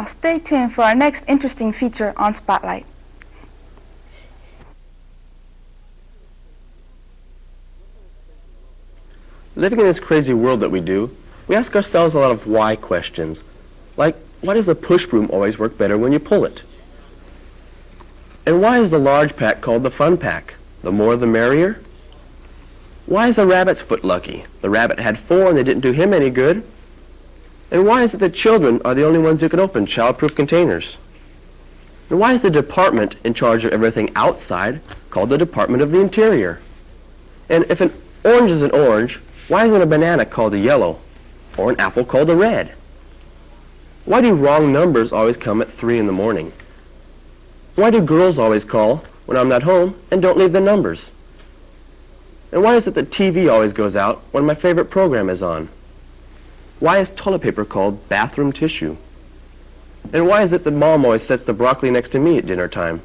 stay tuned for our next interesting feature on Spotlight. Living in this crazy world that we do, we ask ourselves a lot of why questions. Like, why does a push broom always work better when you pull it? And why is the large pack called the fun pack? The more the merrier? Why is a rabbit's foot lucky? The rabbit had 4 and they didn't do him any good. And why is it that children are the only ones who can open child-proof containers? And why is the department in charge of everything outside called the Department of the Interior? And if an orange is an orange, why isn't a banana called a yellow, or an apple called a red? Why do wrong numbers always come at 3 in the morning? Why do girls always call when I'm not home and don't leave the numbers? And why is it that TV always goes out when my favorite program is on? Why is toilet paper called bathroom tissue? And why is it that Mom always sets the broccoli next to me at dinner time?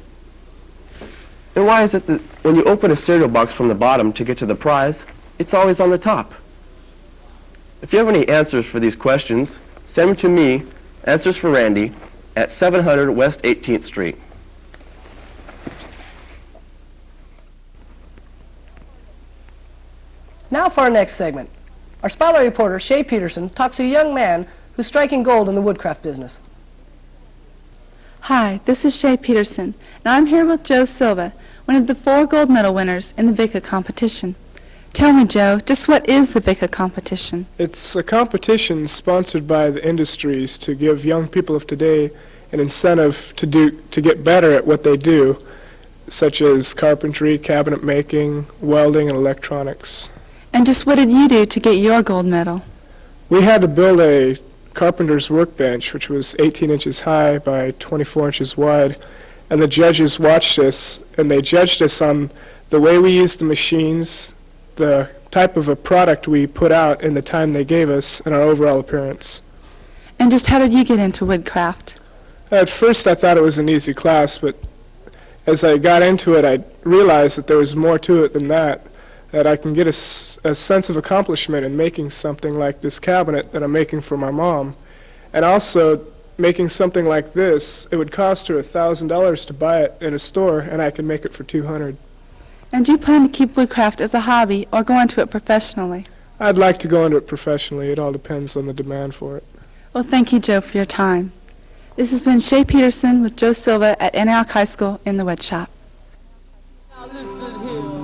And why is it that when you open a cereal box from the bottom to get to the prize, it's always on the top? If you have any answers for these questions, send them to me, Answers for Randy, at 700 West 18th Street. Now for our next segment. Our Spotlight reporter, Shai Peterson, talks to a young man who's striking gold in the woodcraft business. Hi, this is Shai Peterson, and I'm here with Joe Silva, one of the 4 gold medal winners in the VICA competition. Tell me, Joe, just what is the VICA competition? It's a competition sponsored by the industries to give young people of today an incentive to get better at what they do, such as carpentry, cabinet making, welding, and electronics. And just what did you do to get your gold medal? We had to build a carpenter's workbench, which was 18 inches high by 24 inches wide, and the judges watched us, and they judged us on the way we used the machines, the type of a product we put out in the time they gave us, and our overall appearance. And just how did you get into woodcraft? At first I thought it was an easy class, but as I got into it I realized that there was more to it than that I can get a sense of accomplishment in making something like this cabinet that I'm making for my mom. And also making something like this, it would cost her $1,000 to buy it in a store, and I can make it for $200. And do you plan to keep woodcraft as a hobby or go into it professionally? I'd like to go into it professionally. It all depends on the demand for it. Well, thank you, Joe, for your time. This has been Shai Peterson with Joe Silva at Antioch High School in the Wood Shop. Now listen.